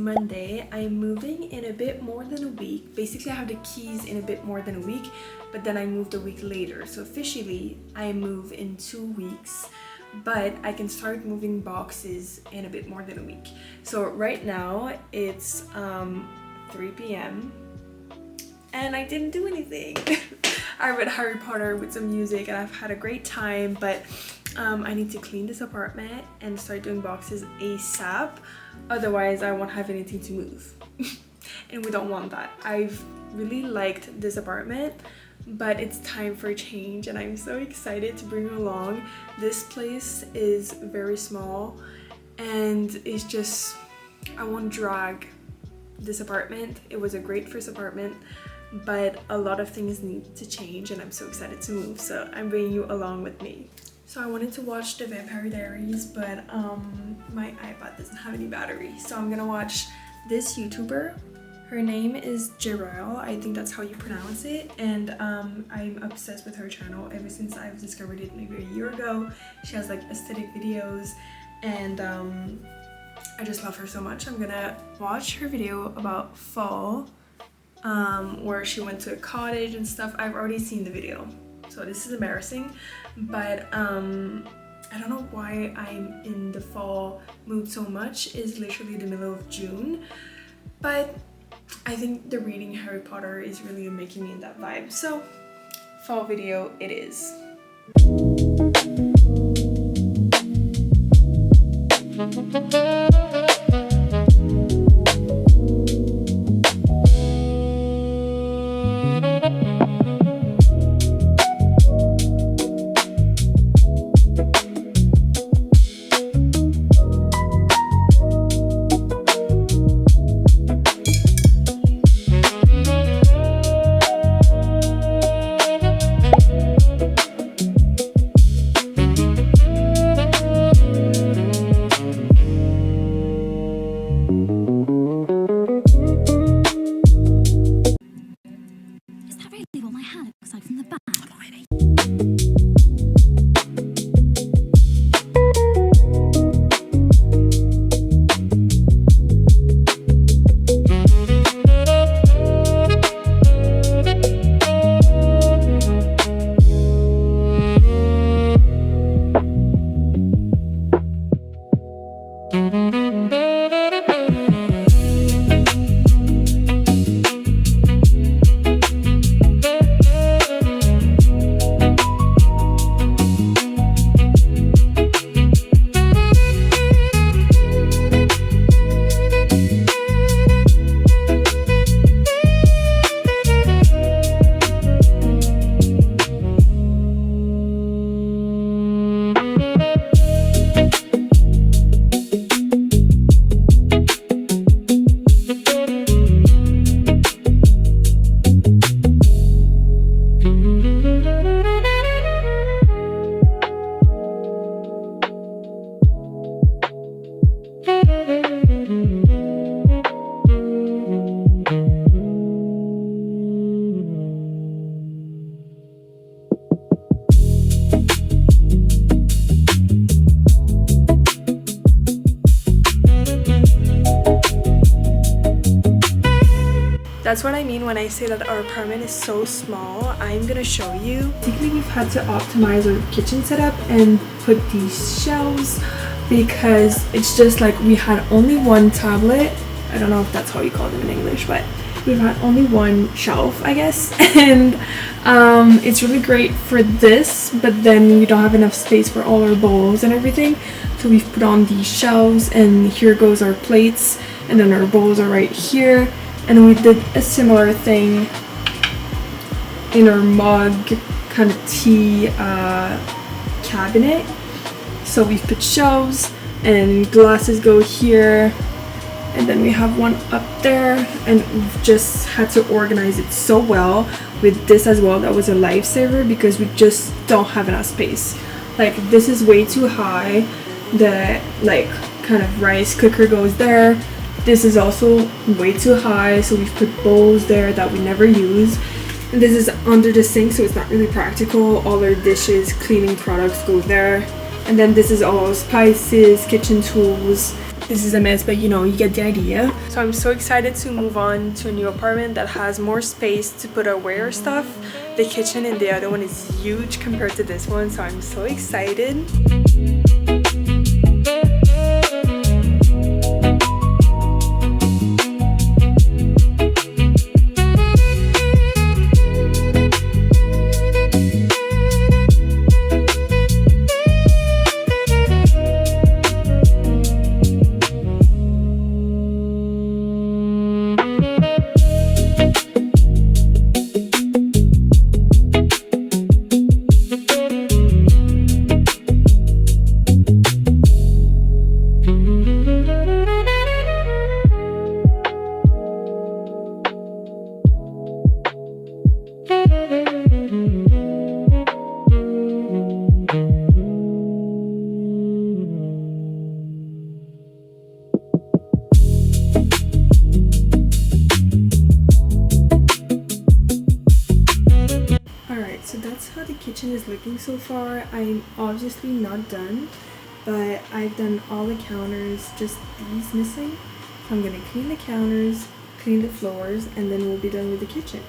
Monday. I'm moving in a bit more than a week. Basically, I have the keys in a bit more than a week, but then I moved a week later. So officially, I move in 2 weeks, but I can start moving boxes in a bit more than a week. So right now, it's 3 p.m. and I didn't do anything. I read Harry Potter with some music and I've had a great time, but I need to clean this apartment and start doing boxes ASAP. Otherwise, I won't have anything to move. And we don't want that. I've really liked this apartment, but it's time for a change and I'm so excited to bring you along. This place is very small and it's just, I won't drag this apartment. It was a great first apartment, but a lot of things need to change and I'm so excited to move, so I'm bringing you along with me. So I wanted to watch the Vampire Diaries, but my iPad doesn't have any battery, so I'm gonna watch this YouTuber. Her name is Jirel, I think that's how you pronounce it, and I'm obsessed with her channel ever since I've discovered it maybe a year ago. She has like aesthetic videos and I just love her so much. I'm gonna watch her video about fall, where she went to a cottage and stuff. I've already seen the video, so this is embarrassing, but I don't know why I'm in the fall mood so much. It's literally the middle of June, but I think the reading Harry Potter is really making me in that vibe. So fall video it is. That's what I mean when I say that our apartment is so small. I'm gonna show you. Basically, we've had to optimize our kitchen setup and put these shelves because it's just like we had only one tablet. I don't know if that's how you call them in English, but we've had only one shelf, I guess. And it's really great for this, but then we don't have enough space for all our bowls and everything. So we've put on these shelves and here goes our plates and then our bowls are right here. And we did a similar thing in our mug kind of tea cabinet. So we've put shelves and glasses go here, and then we have one up there, and we've just had to organize it so well with this as well. That was a lifesaver because we just don't have enough space. Like, this is way too high. The like kind of rice cooker goes there. This is also way too high, so we've put bowls there that we never use. And this is under the sink, so it's not really practical. All our dishes, cleaning products go there. And then this is all spices, kitchen tools. This is a mess, but you know, you get the idea. So I'm so excited to move on to a new apartment that has more space to put away our stuff. The kitchen in the other one is huge compared to this one, so I'm so excited. So that's how the kitchen is looking so far. I'm obviously not done, but I've done all the counters, just these missing. So I'm gonna clean the counters, clean the floors, and then we'll be done with the kitchen.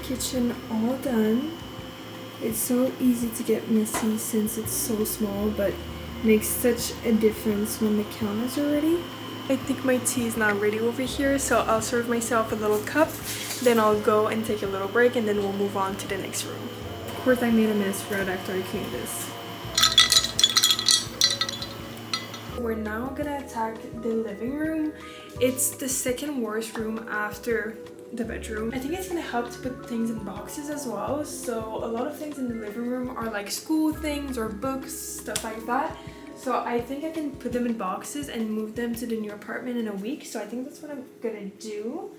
Kitchen all done. It's so easy to get messy since it's so small, but makes such a difference when the counters are ready. I think my tea is not ready over here, so I'll serve myself a little cup, then I'll go and take a little break, and then we'll move on to the next room. Of course, I made a mess right after I cleaned this. We're now gonna attack the living room. It's the second worst room after the bedroom. I think it's gonna help to put things in boxes as well. So a lot of things in the living room are like school things or books, stuff like that. So I think I can put them in boxes and move them to the new apartment in a week. So I think that's what I'm gonna do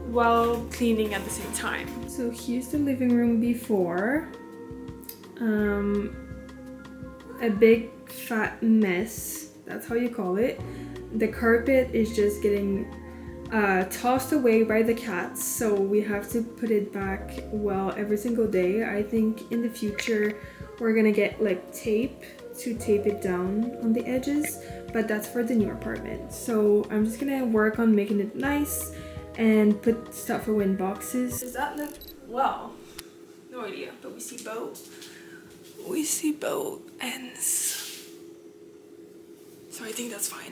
while cleaning at the same time. So here's the living room before. A big fat mess, that's how you call it. The carpet is just getting tossed away by the cats, so we have to put it back well every single day. I think in the future we're gonna get like tape to tape it down on the edges, but that's for the new apartment. So I'm just gonna work on making it nice and put stuff away in boxes. Does that look well? No idea, but we see both ends, so I think that's fine.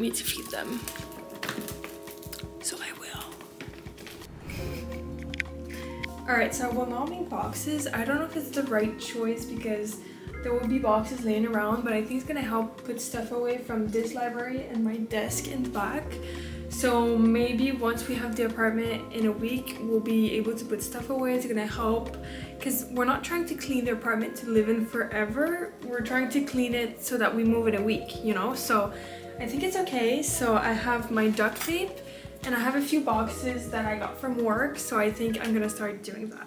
asking me to feed them. So I will. Alright, so I will not make boxes. I don't know if it's the right choice because there will be boxes laying around, but I think it's gonna help put stuff away from this library and my desk in the back. So maybe once we have the apartment in a week, we'll be able to put stuff away. It's gonna help because we're not trying to clean the apartment to live in forever. We're trying to clean it so that we move in a week, you know? So I think it's okay. So I have my duct tape and I have a few boxes that I got from work. So I think I'm gonna start doing that.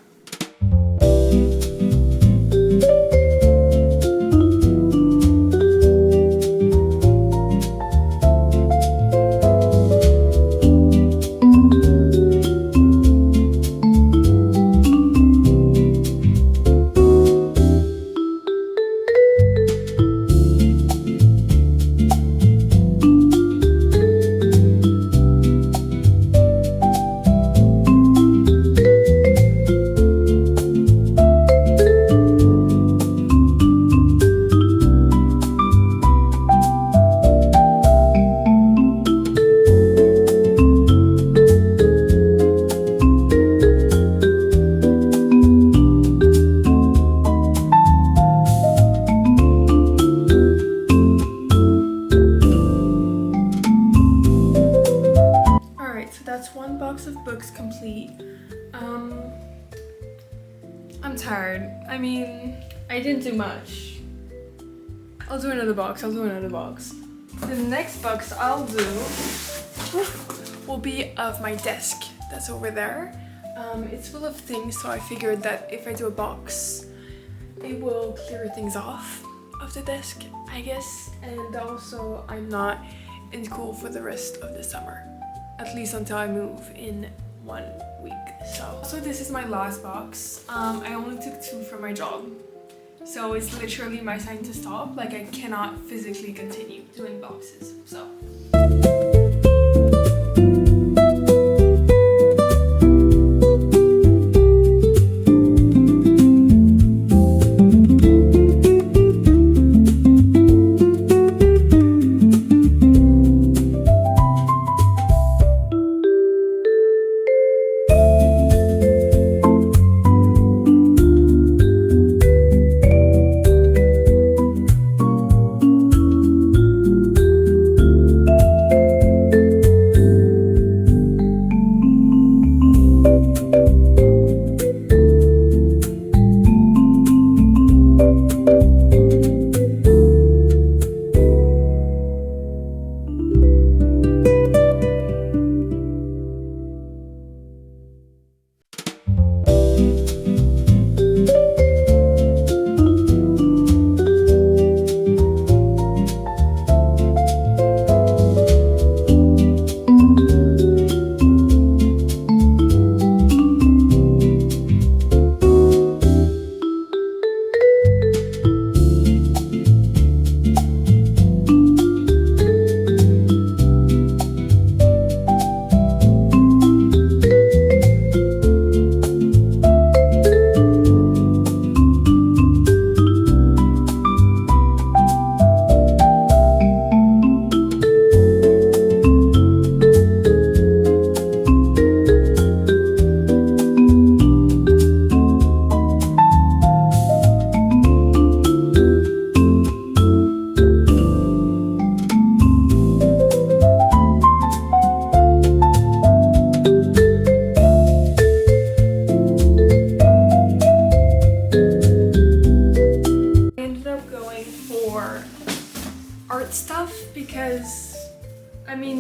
Of books complete. I'm tired. I mean, I didn't do much. I'll do another box. The next box I'll do will be of my desk that's over there. It's full of things, so I figured that if I do a box, it will clear things off of the desk, I guess. And also, I'm not in school for the rest of the summer. At least until I move in 1 week. So this is my last box. I only took 2 from my job. So it's literally my sign to stop. Like I cannot physically continue doing boxes. So.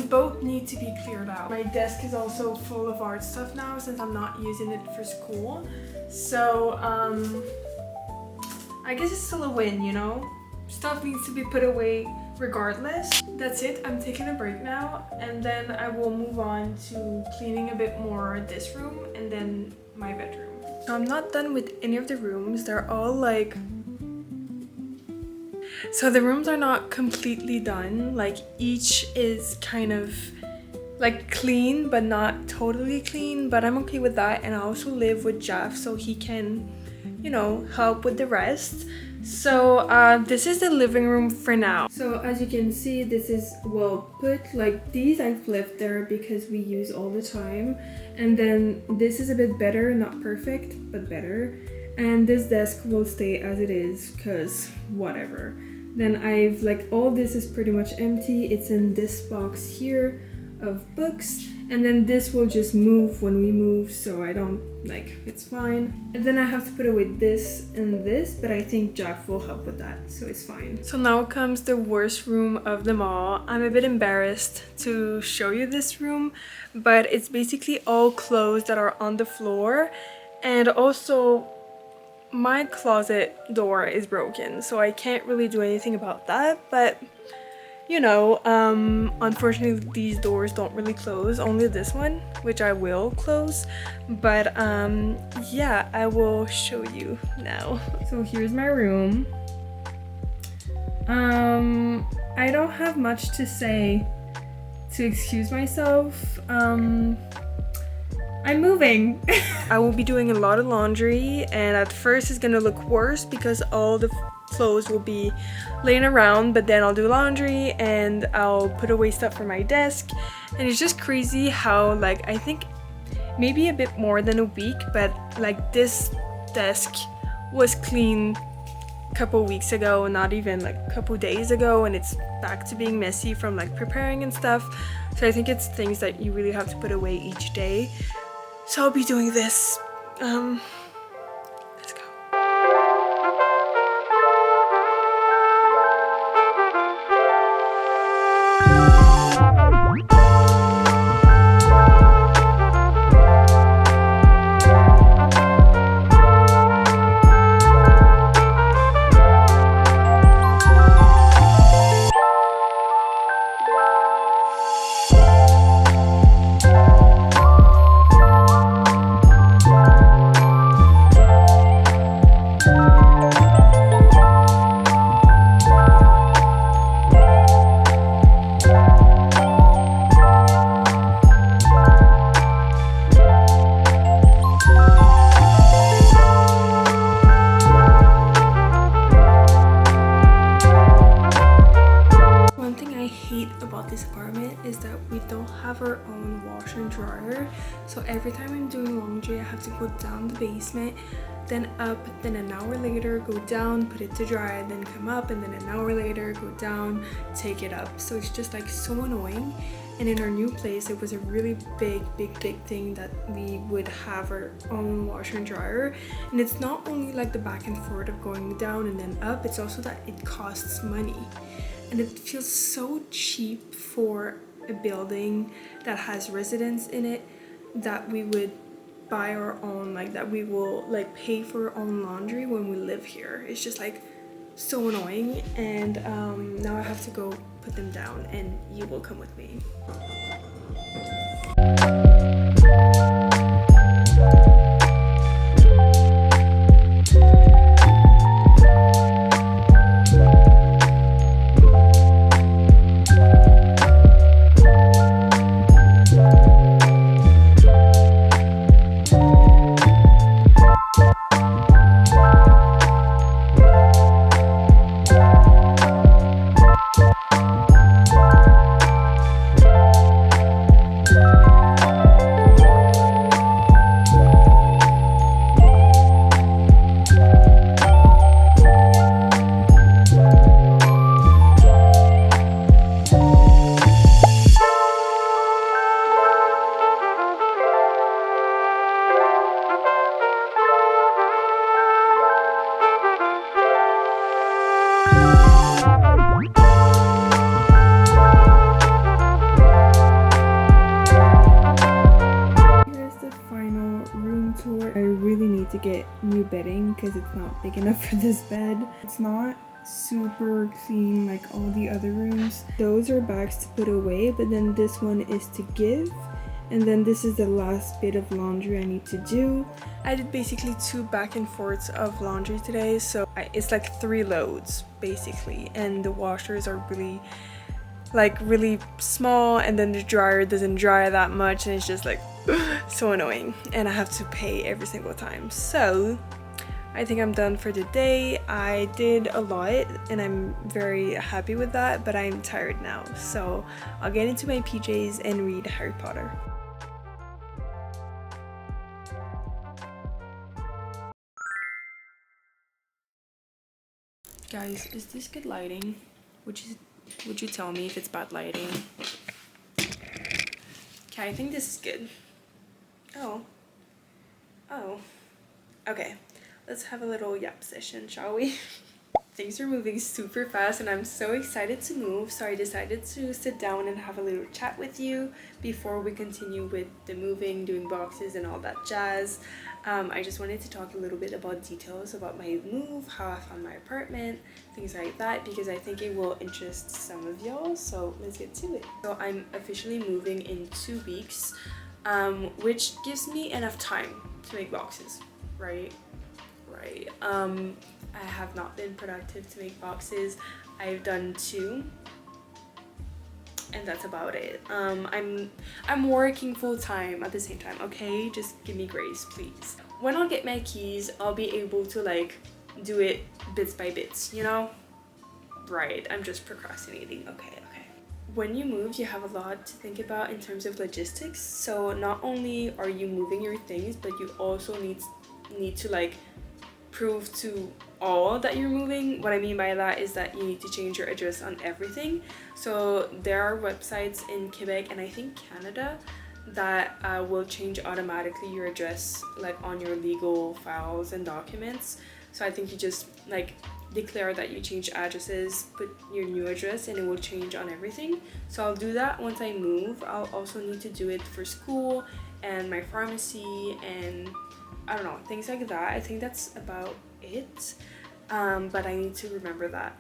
Both need to be cleared out. My desk is also full of art stuff now since I'm not using it for school. So I guess it's still a win, you know? Stuff needs to be put away regardless. That's it, I'm taking a break now and then I will move on to cleaning a bit more this room and then my bedroom. So I'm not done with any of the rooms. They're all like... So the rooms are not completely done. Like each is kind of like clean but not totally clean, but I'm okay with that. And I also live with Jeff so he can, you know, help with the rest. So this is the living room for now. So as you can see, this is well put. Like these I've left there because we use all the time. And then this is a bit better, not perfect, but better. And this desk will stay as it is because whatever. Then I've like all this is pretty much empty. It's in this box here of books. And then this will just move when we move, so I don't like, it's fine. And then I have to put away this and this, but I think Jeff will help with that, so it's fine. So now comes the worst room of them all. I'm a bit embarrassed to show you this room, but it's basically all clothes that are on the floor. And also my closet door is broken, so I can't really do anything about that, but you know, unfortunately these doors don't really close, only this one, which I will close, but yeah, I will show you now. So here's my room. I don't have much to say to excuse myself. I'm moving. I will be doing a lot of laundry, and at first it's gonna look worse because all the clothes will be laying around, but then I'll do laundry and I'll put away stuff from my desk, and it's just crazy how like I think maybe a bit more than a week, but like this desk was clean a couple weeks ago, not even like a couple days ago, and it's back to being messy from like preparing and stuff. So I think it's things that you really have to put away each day. So I'll be doing this. Let's go. About this apartment is that we don't have our own washer and dryer, so every time I'm doing laundry I have to go down the basement, then up, then an hour later go down, put it to dry, then come up, and then an hour later go down, take it up. So it's just like so annoying. And in our new place it was a really big thing that we would have our own washer and dryer. And it's not only like the back and forth of going down and then up, it's also that it costs money. And it feels so cheap for a building that has residents in it that we would buy our own, like that we will like pay for our own laundry when we live here. It's just like so annoying. And now I have to go put them down, and you will come with me. To get new bedding because it's not big enough for this bed. It's not super clean like all the other rooms. Those are bags to put away, but then this one is to give, and then this is the last bit of laundry I need to do. I did basically 2 back and forths of laundry today, so it's like 3 loads basically, and the washers are really small, and then the dryer doesn't dry that much, and it's just like so annoying, and I have to pay every single time. So I think I'm done for the day. I did a lot and I'm very happy with that, but I'm tired now. So I'll get into my PJs and read Harry Potter. Guys, is this good lighting? Would you tell me if it's bad lighting? Okay, I think this is good. Oh. Okay, let's have a little yap session, shall we? Things are moving super fast and I'm so excited to move, so I decided to sit down and have a little chat with you before we continue with the moving, doing boxes and all that jazz. I just wanted to talk a little bit about details about my move, how I found my apartment, things like that, because I think it will interest some of y'all, so let's get to it. So I'm officially moving in 2 weeks, which gives me enough time to make boxes, right? I have not been productive to make boxes. I've done 2 and that's about it. I'm working full-time at the same time, okay? Just give me grace, please. When I'll get my keys, I'll be able to like do it bits by bits, you know? Right, I'm just procrastinating. Okay. When you move, you have a lot to think about in terms of logistics. So not only are you moving your things, but you also need to like prove to all that you're moving. What I mean by that is that you need to change your address on everything. So there are websites in Quebec and I think Canada that will change automatically your address like on your legal files and documents. So I think you just like declare that you change addresses, put your new address, and it will change on everything. So I'll do that once I move. I'll also need to do it for school and my pharmacy and I don't know, things like that. I think that's about it. But I need to remember that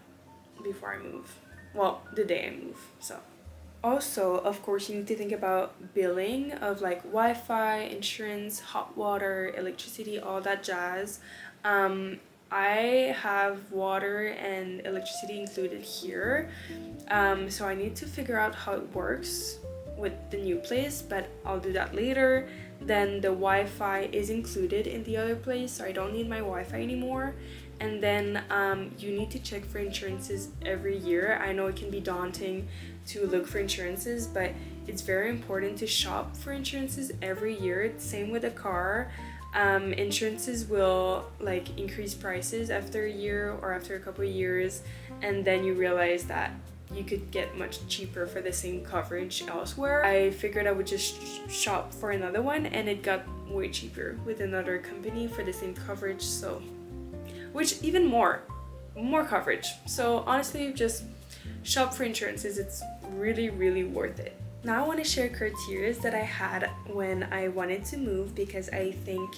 before I move. Well, the day I move, so. Also, of course, you need to think about billing of like Wi-Fi, insurance, hot water, electricity, all that jazz. I have water and electricity included here. So I need to figure out how it works with the new place, but I'll do that later. Then the Wi-Fi is included in the other place, so I don't need my Wi-Fi anymore. And then you need to check for insurances every year. I know it can be daunting to look for insurances, but it's very important to shop for insurances every year. Same with a car. Insurances will like increase prices after a year or after a couple of years, and then you realize that you could get much cheaper for the same coverage elsewhere. I figured I would just shop for another one and it got way cheaper with another company for the same coverage, so which even more coverage. So honestly, just shop for insurances. It's really worth it. Now I want to share criteria that I had when I wanted to move, because I think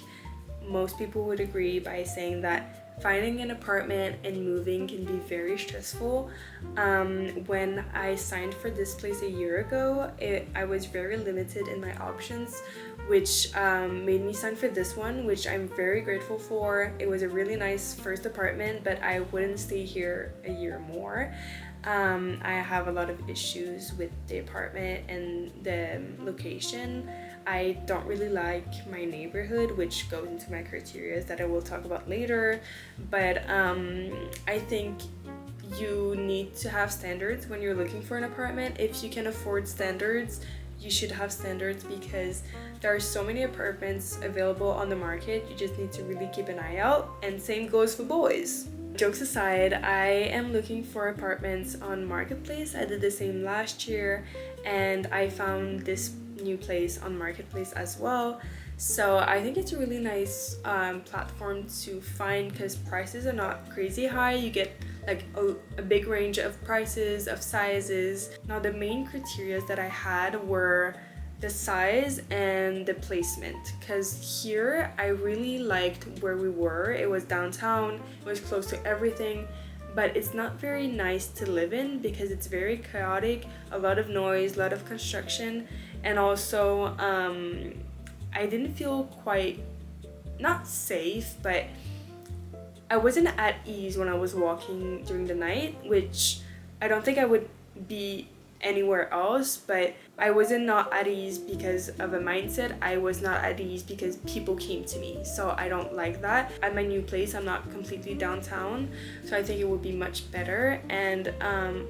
most people would agree by saying that finding an apartment and moving can be very stressful. When I signed for this place a year ago, I was very limited in my options, which made me sign for this one, which I'm very grateful for. It was a really nice first apartment, but I wouldn't stay here a year more. I have a lot of issues with the apartment and the location. I don't really like my neighborhood, which goes into my criteria that I will talk about later. But I think you need to have standards when you're looking for an apartment. If you can afford standards, you should have standards, because there are so many apartments available on the market. You just need to really keep an eye out, and same goes for boys. Jokes aside, I am looking for apartments on Marketplace. I did the same last year and I found this new place on Marketplace as well. So I think it's a really nice platform to find, because prices are not crazy high. You get like a big range of prices, of sizes. Now the main criteria that I had were the size and the placement, because here I really liked where we were. It was downtown, it was close to everything, but it's not very nice to live in because it's very chaotic, a lot of noise, a lot of construction, and also I didn't feel quite, not safe, but I wasn't at ease when I was walking during the night, which I don't think I would be anywhere else, but I wasn't not at ease because of a mindset. I was not at ease because people came to me, so I don't like that. At my new place, I'm not completely downtown, so I think it would be much better. And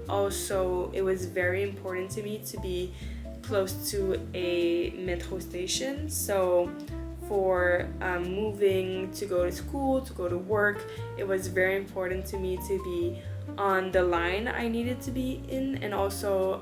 also it was very important to me to be close to a metro station, so for moving to go to school, to go to work, it was very important to me to be on the line I needed to be in, and also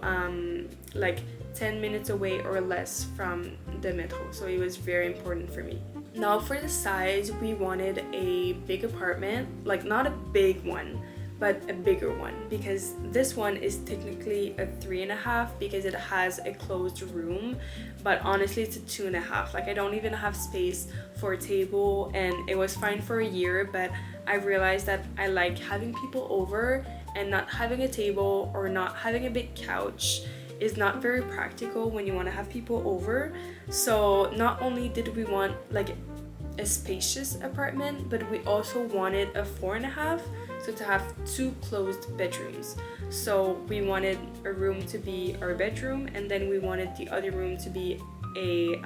like 10 minutes away or less from the metro, so it was very important for me. Now for the size, we wanted a big apartment, like not a big one, but a bigger one, because this one is technically a 3.5 because it has a closed room, but honestly it's a 2.5. Like I don't even have space for a table, and it was fine for a year, but I realized that I like having people over, and not having a table or not having a big couch is not very practical when you want to have people over. So not only did we want like a spacious apartment, but we also wanted a 4.5, so to have 2 closed bedrooms. So we wanted a room to be our bedroom, and then we wanted the other room to be a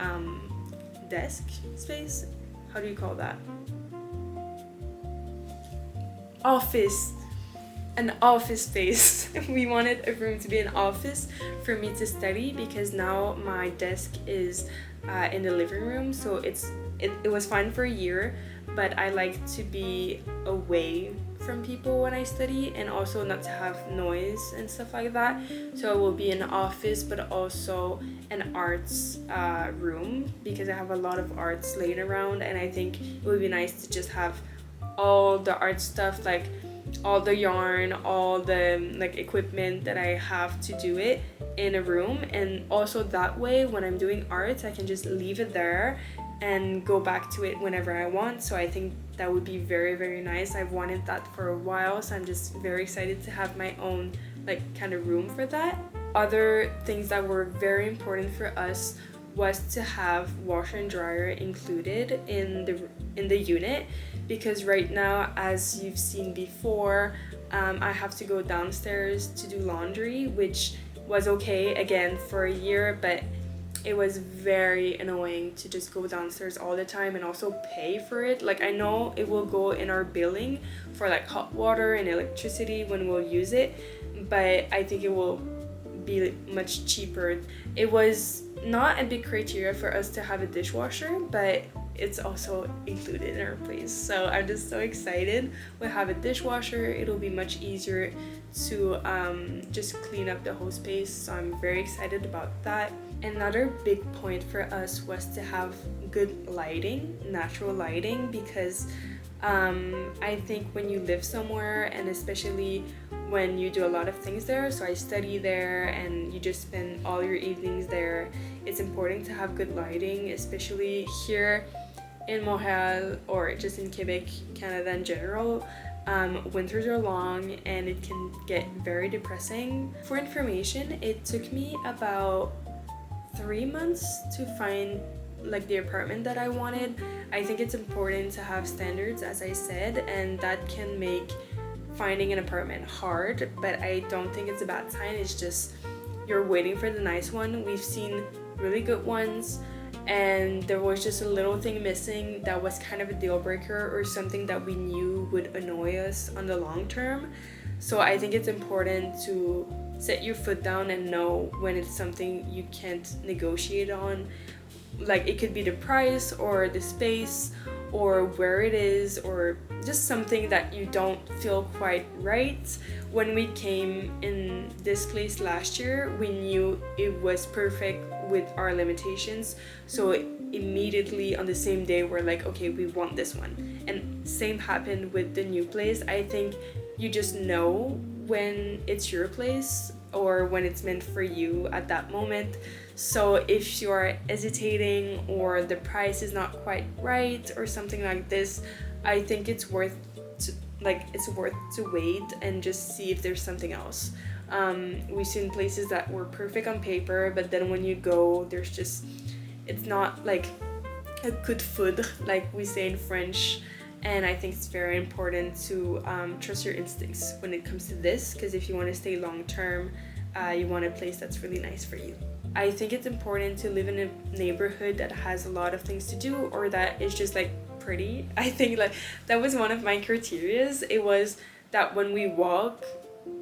desk space. How do you call that? Office. An office space. We wanted a room to be an office for me to study, because now my desk is in the living room, so it was fine for a year, but I like to be away from people when I study, and also not to have noise and stuff like that. So it will be an office, but also an arts room, because I have a lot of arts laying around, and I think it would be nice to just have all the art stuff, like all the yarn, all the like equipment that I have to do it in a room. And also that way, when I'm doing art, I can just leave it there and go back to it whenever I want. So I think that would be very, very nice. I've wanted that for a while, so I'm just very excited to have my own like kind of room for that. Other things that were very important for us was to have washer and dryer included in the unit, because right now, as you've seen before, I have to go downstairs to do laundry, which was okay again for a year, but it was very annoying to just go downstairs all the time and also pay for it. Like I know it will go in our billing for like hot water and electricity when we'll use it, but I think it will be much cheaper. It was not a big criteria for us to have a dishwasher, but it's also included in our place, so I'm just so excited. We'll have a dishwasher, it'll be much easier to just clean up the whole space, so I'm very excited about that. Another big point for us was to have good lighting, natural lighting, because I think when you live somewhere, and especially when you do a lot of things there, so I study there and you just spend all your evenings there, it's important to have good lighting, especially here in Montreal or just in Quebec, Canada in general. Winters are long and it can get very depressing. For information, it took me about 3 months to find like the apartment that I wanted. I think it's important to have standards, as I said, and that can make finding an apartment hard, but I don't think it's a bad sign. It's just you're waiting for the nice one. We've seen really good ones, and there was just a little thing missing that was kind of a deal breaker, or something that we knew would annoy us on the long term. So I think it's important to set your foot down and know when it's something you can't negotiate on. Like it could be the price or the space or where it is, or just something that you don't feel quite right. When we came in this place last year, we knew it was perfect with our limitations, so immediately on the same day we're like, okay, we want this one. And same happened with the new place. I think you just know when it's your place or when it's meant for you at that moment. So if you're hesitating or the price is not quite right or something like this, I think it's worth to wait and just see if there's something else. We've seen places that were perfect on paper, but then when you go, it's not like a good food, like we say in French. And I think it's very important to trust your instincts when it comes to this, because if you want to stay long term, you want a place that's really nice for you. I think it's important to live in a neighborhood that has a lot of things to do, or that is just like pretty. I think like that was one of my criteria. It was that when we walk,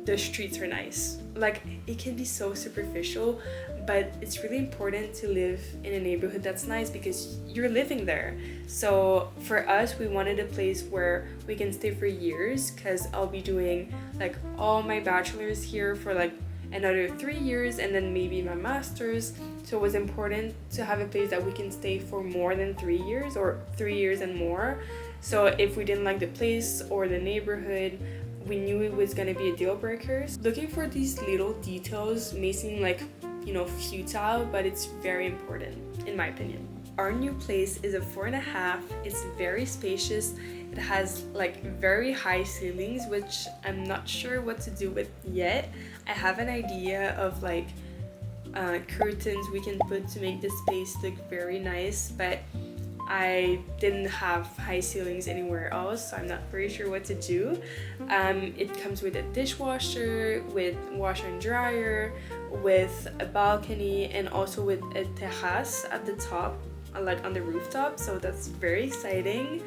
the streets are nice. Like, it can be so superficial, but it's really important to live in a neighborhood that's nice because you're living there. So for us, we wanted a place where we can stay for years, because I'll be doing like all my bachelor's here for like another 3 years, and then maybe my master's. So it was important to have a place that we can stay for more than 3 years, or 3 years and more. So if we didn't like the place or the neighborhood, we knew it was going to be a deal breaker. Looking for these little details may seem like, you know, futile, but it's very important in my opinion. Our new place is a 4.5. It's very spacious. It has like very high ceilings, which I'm not sure what to do with yet. I have an idea of like curtains we can put to make the space look very nice, but I didn't have high ceilings anywhere else, so I'm not very sure what to do. It comes with a dishwasher, with washer and dryer, with a balcony, and also with a terrace at the top, like on the rooftop, so that's very exciting.